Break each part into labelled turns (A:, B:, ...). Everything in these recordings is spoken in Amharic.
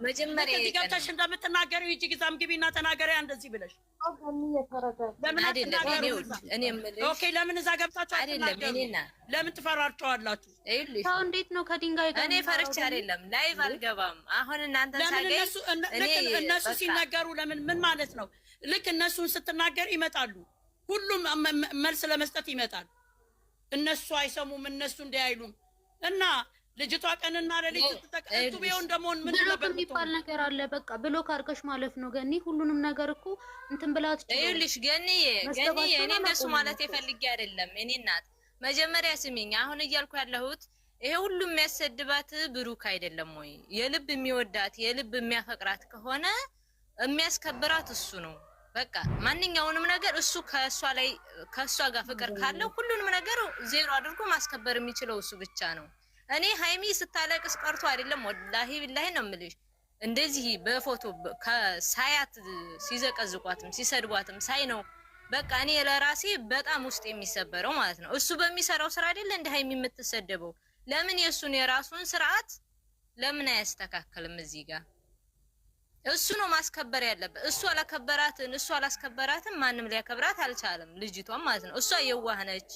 A: መጀመሪያ
B: እዚህ ገብተሽ እንደምትናገሪው ሂጂ ግዛም ግቢና ተናገሪያ እንደዚህ ብለሽ ለምን አትናገሪው? ኦኬ ለምን እዛ ገብታችሁ አትናገሩ? ለምን ትፈራቸዋላችሁ?
A: ይኸውልሽ
C: ታው እንዴት ነው ከድንጋይ ጋር
A: እኔ ፈርቻ አይደለም ላይቭ አልገባም። አሁን እናንተ ሳገኝ
B: እነሱ ሲናገሩ ለምን ምን ማለት ነው? ልክ እነሱን ስትናገር ይመጣሉ። ሁሉም መልስ ለመስጠት ይመጣል። እነሱ አይሰሙም። እነሱ እንዲያይሉም እና ልጅቷ ቀንና ለልጅ ተተቀጡ ቢሆን እንደሞን ምን ነበር
C: የሚባል ነገር አለ። በቃ ብሎክ አድርገሽ ማለፍ ነው ገኒ። ሁሉንም ነገር እኮ እንትን ብላት
A: ይኸውልሽ ገኒ እኔ እንደሱ ማለት የፈልጌ አይደለም። እኔ እናት መጀመሪያ ስሚኝ። አሁን እያልኩ ያለሁት ይሄ ሁሉም የሚያሰድባት ብሩክ አይደለም ወይ? የልብ የሚወዳት የልብ የሚያፈቅራት ከሆነ የሚያስከብራት እሱ ነው። በቃ ማንኛውንም ነገር እሱ ከእሷ ጋር ፍቅር ካለው ሁሉንም ነገር ዜሮ አድርጎ ማስከበር የሚችለው እሱ ብቻ ነው። እኔ ሃይሚ ስታለቅስ ቀርቶ አይደለም ወላሂ ቢላሂ ነው የምልሽ። እንደዚህ በፎቶ ከሳያት ሲዘቀዝቋትም ሲሰድቧትም ሳይ ነው በቃ እኔ ለራሴ በጣም ውስጥ የሚሰበረው ማለት ነው። እሱ በሚሰራው ስራ አይደለ እንደ ሃይሚ የምትሰደበው። ለምን የሱን የራሱን ስርዓት ለምን አያስተካክልም? እዚህ ጋር እሱ ነው ማስከበር ያለበት። እሱ አላስከበራትም። ማንም ሊያከብራት አልቻለም ልጅቷም ማለት ነው። እሷ የዋህ ነች፣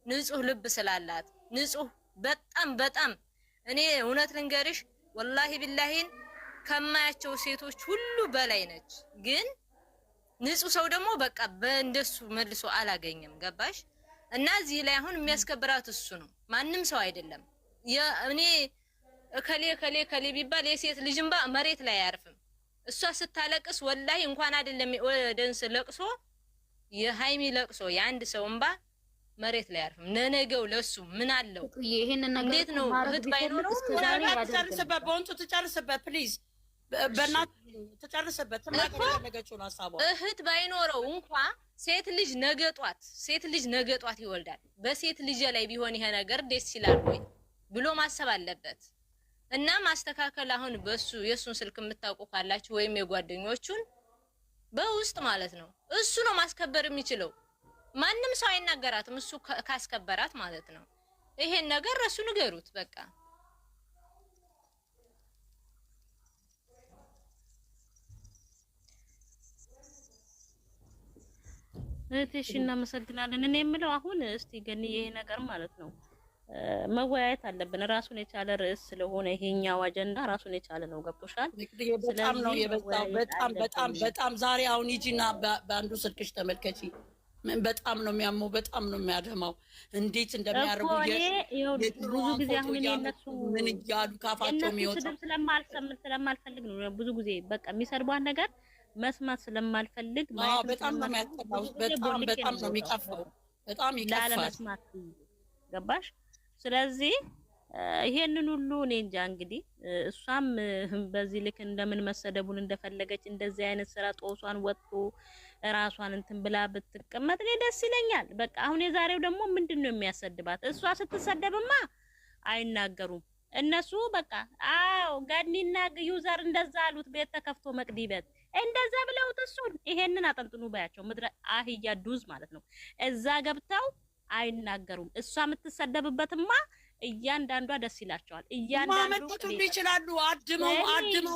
A: ንጹህ ልብ ስላላት ንጹህ በጣም እኔ እውነት ልንገርሽ ወላሂ ቢላሂን ከማያቸው ሴቶች ሁሉ በላይ ነች። ግን ንጹህ ሰው ደግሞ በቃ በእንደሱ መልሶ አላገኘም። ገባሽ? እና እዚህ ላይ አሁን የሚያስከብራት እሱ ነው፣ ማንም ሰው አይደለም። እኔ ከሌ ቢባል የሴት ልጅምባ መሬት ላይ አያርፍም። እሷ ስታለቅስ ወላሂ እንኳን አይደለም ወደንስ ለቅሶ የሃይሚ ለቅሶ የአንድ ሰው እንባ መሬት ላይ አያርፍም። ነገው ለሱ ምን አለው? እንዴት ነው እህት ባይኖረው
B: ትጨርስበት፣ በወንቱ ትጨርስበት፣ ፕሊዝ በእናትህ ትጨርስበት። ተናገረችውን ሐሳቧ
A: እህት ባይኖረው እንኳን ሴት ልጅ ነገጧት ይወልዳል። በሴት ልጅ ላይ ቢሆን ይሄ ነገር ደስ ይላል ወይ ብሎ ማሰብ አለበት። እና ማስተካከል አሁን በሱ የሱን ስልክ የምታውቁ ካላችሁ ወይም የጓደኞቹን በውስጥ ማለት ነው እሱ ነው ማስከበር የሚችለው። ማንም ሰው አይናገራትም እሱ ካስከበራት ማለት ነው። ይሄን ነገር እሱ ንገሩት በቃ።
D: እህትሽ እናመሰግናለን። እኔ የምለው አሁን እስቲ ገኒ ይሄ ነገር ማለት ነው መወያየት አለብን። ራሱን የቻለ ርዕስ ስለሆነ ይሄኛው አጀንዳ ራሱን የቻለ ነው። ገብቶሻል?
B: በጣም ነው የበዛው። በጣም ዛሬ አሁን ሂጂና በአንዱ ስልክሽ ተመልከቺ። በጣም ነው የሚያመው፣ በጣም ነው የሚያደማው። እንዴት እንደሚያደርጉ
D: ብዙ ጊዜ አሁን እኔ እነሱ
B: ምን እያሉ ካፋቸው የሚወጣው
D: ስድብ ስለማልፈልግ ነው። ብዙ ጊዜ በቃ የሚሰድቧን ነገር መስማት ስለማልፈልግ ማለት
B: በጣም ነው የሚያጠቃው። በጣም ነው የሚቀፋው። በጣም ይቀፋል
D: ላለመስማት። ገባሽ? ስለዚህ ይሄንን ሁሉ እኔ እንጃ እንግዲህ እሷም በዚህ ልክ እንደምን መሰደቡን እንደፈለገች እንደዚህ አይነት ስራ ጦሷን ወጥቶ ራሷን እንትን ብላ ብትቀመጥ እኔ ደስ ይለኛል። በቃ አሁን የዛሬው ደግሞ ምንድነው የሚያሰድባት? እሷ ስትሰደብማ አይናገሩም እነሱ በቃ አዎ ገኒና ዩዘር እንደዛ አሉት። ቤት ተከፍቶ መቅዲ ቤት እንደዛ ብለውት እሱን ይሄንን አጠንጥኑ ባያቸው ምድረ አህያ ዱዝ ማለት ነው። እዛ ገብተው አይናገሩም። እሷ የምትሰደብበትማ እያንዳንዷ ደስ ይላቸዋል። እያንዳንዱ
B: ይችላሉ አድመው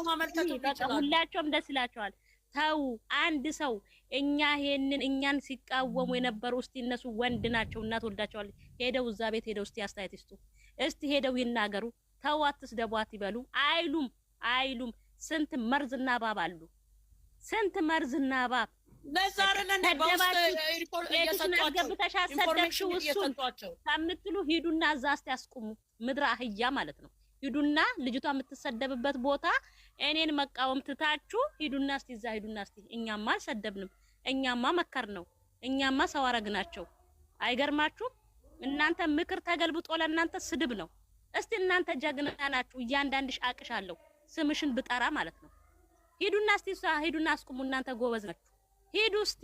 B: ማመልከቱ ይችላሉ።
D: ሁላቸውም ደስ ይላቸዋል። ተው አንድ ሰው እኛን ሲቃወሙ የነበሩ እስቲ እነሱ ወንድ ናቸው እናት ወልዳቸዋል። ሄደው እዛ ቤት ሄደው እስቲ አስተያየት ይስጡ። እስቲ ሄደው ይናገሩ። ተው አትስደቧት ይበሉ። አይሉም። ስንት መርዝና እባብ አሉ። ስንት መርዝና እባብ
B: ለዛሬ
D: ከምትሉ ሂዱና እዛ እስቲ ያስቁሙ። ምድረ አህያ ማለት ነው። ሂዱና ልጅቷ የምትሰደብበት ቦታ እኔን መቃወም ትታችሁ ሂዱና እስቲ እዛ ሂዱና እስቲ እኛማ አልሰደብንም፣ እኛማ መከር ነው፣ እኛማ ሰው አረግናቸው። አይገርማችሁ? እናንተ ምክር ተገልብጦ ለእናንተ ስድብ ነው። እስቲ እናንተ ጀግና ናችሁ። እያንዳንድሽ አቅሻለሁ ስምሽን ብጠራ ማለት ነው። ሂዱና እስቲ እዛ ሂዱና አስቁሙ። እናንተ ጎበዝ ናችሁ። ሂዱ እስቲ።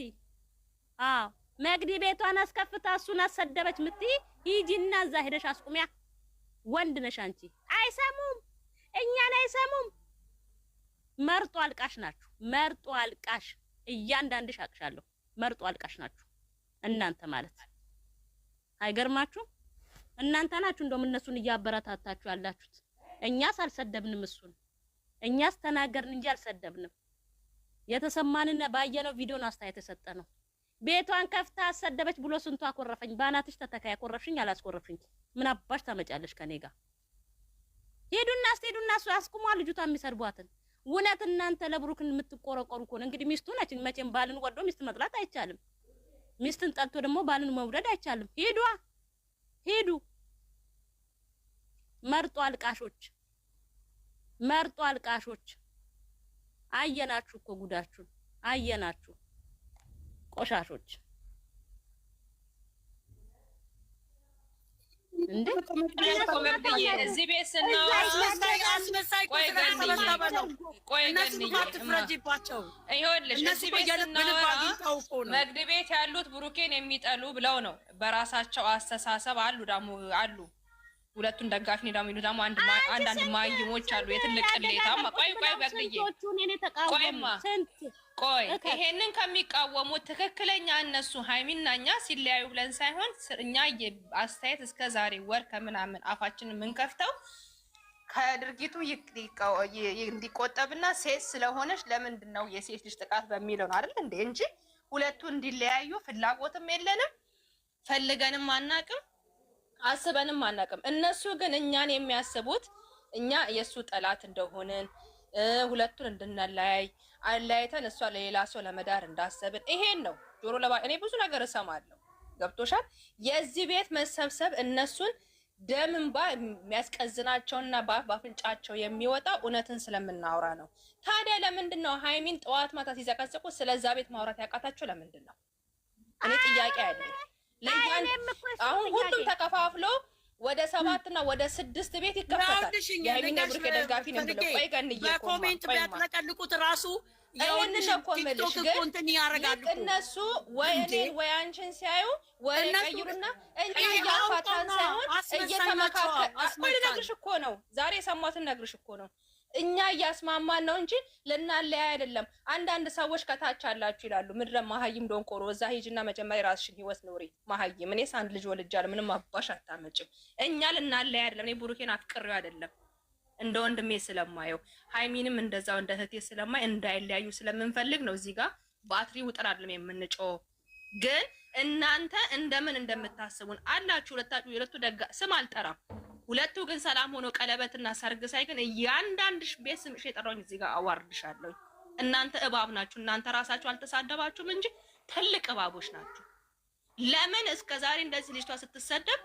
D: መግዲ ቤቷን አስከፍታ እሱን አሰደበች ምትይ ሂጂና እዛ ሄደሽ አስቁሚያ። ወንድ ነሽ አንቺ። አይሰሙም፣ እኛን አይሰሙም። መርጦ አልቃሽ ናችሁ። መርጦ አልቃሽ እያንዳንድሽ አቅሻለሁ። መርጦ አልቃሽ ናችሁ እናንተ ማለት አይገርማችሁ? እናንተ ናችሁ እንደውም እነሱን እያበረታታችሁ ያላችሁት። እኛስ አልሰደብንም እሱን። እኛስ ተናገርን እንጂ አልሰደብንም። የተሰማንን ባየነው ቪዲዮን አስተያየት የሰጠ ነው። ቤቷን ከፍታ አሰደበች ብሎ ስንቱ አኮረፈኝ። ባናትሽ ተተካ ያኮረፍሽኝ አላስኮረፍሽኝ ምን አባሽ ታመጫለሽ ከኔ ጋር? ሄዱና እሱ አስቁሟ ልጅቷ የሚሰርቧትን። እውነት እናንተ ለብሩክን የምትቆረቆሩ እኮ ነው። እንግዲህ ሚስቱ ነች መቼም። ባልን ወዶ ሚስት መጥላት አይቻልም። ሚስትን ጠልቶ ደግሞ ባልን መውደድ አይቻልም። ሄዱ መርጦ አልቃሾች አየናችሁ እኮ ጉዳችሁን አየናችሁ። ቆሻሾች እንዴ
A: እዚህ ቤት ስናወራአስመሳይ ቆይ መግድ ቤት ያሉት ብሩኬን የሚጠሉ ብለው ነው በራሳቸው አስተሳሰብ አሉ። ሁለቱን ደጋፊ ነው የሚሉ ደግሞ አንዳንድ ማይሞች አሉ። የትልቅ ቅሌታማ ቆይ ይሄንን ከሚቃወሙ ትክክለኛ እነሱ ሃይሚና እኛ ሲለያዩ ብለን ሳይሆን እኛ አስተያየት እስከ ዛሬ ወር ከምናምን አፋችንን የምንከፍተው ከድርጊቱ እንዲቆጠብና ሴት ስለሆነች ለምንድን ነው የሴት ልጅ ጥቃት በሚለው ነው አይደል እንዴ? እንጂ ሁለቱ እንዲለያዩ ፍላጎትም የለንም፣ ፈልገንም አናቅም፣ አስበንም አናቅም። እነሱ ግን እኛን የሚያስቡት እኛ የእሱ ጠላት እንደሆንን ሁለቱን እንድንለያይ አለያይተን እሷ ለሌላ ሰው ለመዳር እንዳሰብን ይሄን ነው ጆሮ ለባ እኔ ብዙ ነገር እሰማለሁ። ገብቶሻል? የዚህ ቤት መሰብሰብ እነሱን ደም እንባ የሚያስቀዝናቸውና በአፍንጫቸው የሚወጣው እውነትን ስለምናወራ ነው። ታዲያ ለምንድን ነው ሃይሚን ጠዋት ማታ ሲዘቀዝቁ ስለዛ ቤት ማውራት ያቃታቸው? ለምንድን ነው? እኔ ጥያቄ አይደለም። አሁን ሁሉም ተከፋፍሎ ወደ 7 እና ወደ 6 ቤት ይከፈታል። የሃይሚና ብሩክ ደጋፊ ነው ብለው ቆይ ገንዬ
B: በኮሜንት ቢያጥለቀልቁት ራሱ
A: ቲክቶክ
B: ኮንተንት ያረጋሉ
A: እነሱ። ወይ እኔን ወይ አንቺን ሲያዩ ወይ ቀይሩና እኛ ያፋታን ሳይሆን እየተመካከለ ነግርሽ እኮ ነው። ዛሬ የሰማሁትን ነግርሽ እኮ ነው። እኛ እያስማማን ነው እንጂ ልናለያይ አይደለም። አንዳንድ ሰዎች ከታች አላችሁ ይላሉ። ምድረ መሀይም ዶንቆሮ እዛ ሂጂና መጀመሪያ ራስሽን ህይወት ኑሪ። መሀይም እኔስ አንድ ልጅ ወልጃለሁ። ምንም አባሽ አታመጭም። እኛ ልናለያይ አይደለም። እኔ ብሩኬን አፍቅሬው አይደለም እንደ ወንድሜ ስለማየው ሃይሚንም እንደዛው እንደ እህቴ ስለማይ እንዳይለያዩ ስለምንፈልግ ነው። እዚህ ጋር ባትሪ ውጥር አይደለም የምንጮው። ግን እናንተ እንደምን እንደምታስቡን አላችሁ። ሁለቱ ደጋ ስም አልጠራም። ሁለቱ ግን ሰላም ሆኖ ቀለበትና ሰርግ ሳይ ግን እያንዳንድሽ ቤት ስምሽ የጠራውኝ እዚህ ጋር አዋርድሻለሁ። እናንተ እባብ ናችሁ። እናንተ ራሳችሁ አልተሳደባችሁም እንጂ ትልቅ እባቦች ናችሁ። ለምን እስከ ዛሬ እንደዚህ ልጅቷ ስትሰደብ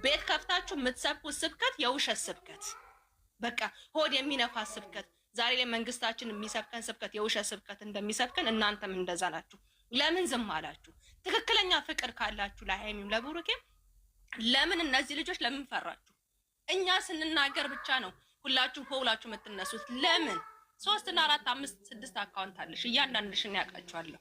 A: ቤት ከፍታችሁ የምትሰብኩት ስብከት የውሸት ስብከት፣ በቃ ሆድ የሚነፋ ስብከት። ዛሬ ላይ መንግስታችን የሚሰብከን ስብከት የውሸት ስብከት እንደሚሰብከን እናንተም እንደዛ ናችሁ። ለምን ዝም አላችሁ? ትክክለኛ ፍቅር ካላችሁ ለሃይሚም ለብሩኬም ለምን እነዚህ ልጆች ለምን ፈራችሁ? እኛ ስንናገር ብቻ ነው ሁላችሁ ሆላችሁ የምትነሱት። ለምን 3 እና 4 5 6 አካውንት አለሽ። እያንዳንድሽን ያውቃችኋለሁ።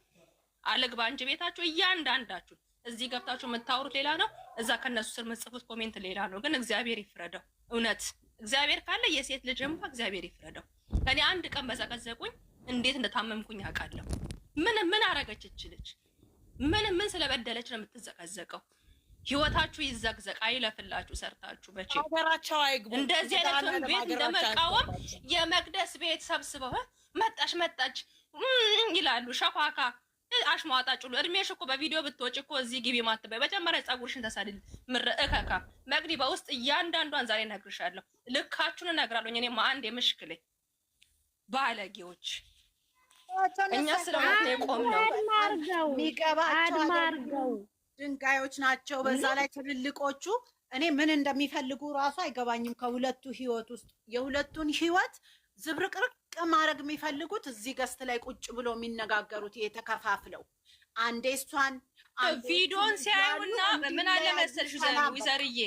A: አለግባ እንጂ ቤታችሁ እያንዳንዳችሁ እዚህ ገብታችሁ የምታወሩት ሌላ ነው፣ እዛ ከነሱ ስር የምትጽፉት ኮሜንት ሌላ ነው። ግን እግዚአብሔር ይፍረደው። እውነት እግዚአብሔር ካለ የሴት ልጅ እንኳ እግዚአብሔር ይፍረደው። እኔ አንድ ቀን በዘቀዘቁኝ እንዴት እንደታመምኩኝ አውቃለሁ። ምን አረገች እችልች? ምን ስለበደለች ነው የምትዘቀዘቀው? ህይወታችሁ ይዘቅዘቅ፣ አይለፍላችሁ። ሰርታችሁ መቼ
B: ሀገራቸው አይግቡ።
A: እንደዚህ አይነቱን ቤት እንደመቃወም የመቅደስ ቤት ሰብስበው መጣች ይላሉ። ሸኳካ አሽሟጣጭ ሁሉ እድሜሽ እኮ በቪዲዮ ብትወጪ እኮ እዚህ ግቢ ማትበይ። መጀመሪያ ፀጉርሽን ተሳድል ምርእከካ መግዲ በውስጥ እያንዳንዷን ዛሬ እነግርሻለሁ። ልካችሁን እነግራለሁ። እኔማ አንድ የምሽክለኝ ባለጌዎች እኛ ስለሆነ የቆምነው
E: የሚገባቸው ድንጋዮች ናቸው። በዛ ላይ ትልልቆቹ እኔ ምን እንደሚፈልጉ እራሱ አይገባኝም። ከሁለቱ ህይወት ውስጥ የሁለቱን ህይወት ዝብርቅርቅ ማድረግ የሚፈልጉት እዚህ ገስት ላይ ቁጭ ብሎ የሚነጋገሩት የተከፋፍለው አንዴ እሷን
A: ቪዲዮን ሲያዩና ምን አለ መሰልሽ ዊዘርዬ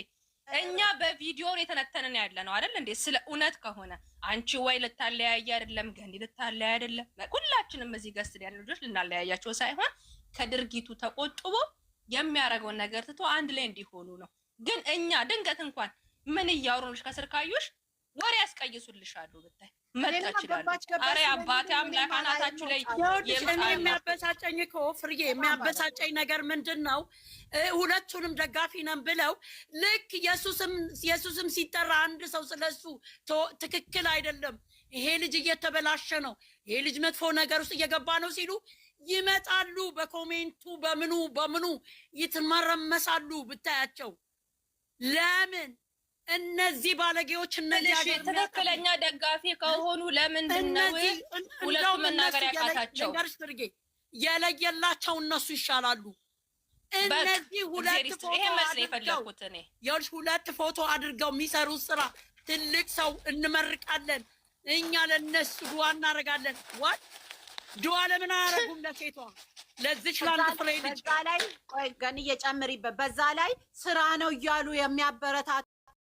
A: እኛ በቪዲዮን የተነተንን ያለ ነው አይደል እንዴ? ስለ እውነት ከሆነ አንቺ ወይ ልታለያየ አይደለም፣ ገንዲ ልታለያየ አይደለም። ሁላችንም እዚህ ገስት ያሉ ልጆች ልናለያያቸው ሳይሆን ከድርጊቱ ተቆጥቦ የሚያደርገውን ነገር ትቶ አንድ ላይ እንዲሆኑ ነው። ግን እኛ ድንገት እንኳን ምን እያወሩልሽ ከስር ካዩሽ ወሬ ያስቀይሱልሻሉ። ብታይ መጣች ይላሉ። አሬ አባቴ አምላክ አናታችሁ ላይ
B: የሚያበሳጨኝ እኮ ፍርዬ የሚያበሳጨኝ ነገር ምንድን ነው? ሁለቱንም ደጋፊ ነን ብለው ልክ ኢየሱስም ሲጠራ አንድ ሰው ስለሱ ትክክል አይደለም ይሄ ልጅ እየተበላሸ ነው፣ ይሄ ልጅ መጥፎ ነገር ውስጥ እየገባ ነው ሲሉ ይመጣሉ። በኮሜንቱ በምኑ ይትመረመሳሉ ብታያቸው። ለምን እነዚህ ባለጌዎች እነዚህ
A: ትክክለኛ ደጋፊ ከሆኑ ለምንድን ነው ሁለቱ መናገር ያቃታቸው?
B: የለየላቸው እነሱ ይሻላሉ። እነዚህ ሁለት ፎቶ አድርገው የሚሰሩት ስራ ትልቅ ሰው እንመርቃለን እኛ፣ ለነሱ ዱዓ እናደርጋለን። ዋት ዱዓ ለምን አያረጉም? ለሴቷ ለዚች ላንድ ፍሬ ልጅ
E: በዛ ላይ ቆይ ገን እየጨምሪበት በዛ ላይ ስራ ነው እያሉ የሚያበረታ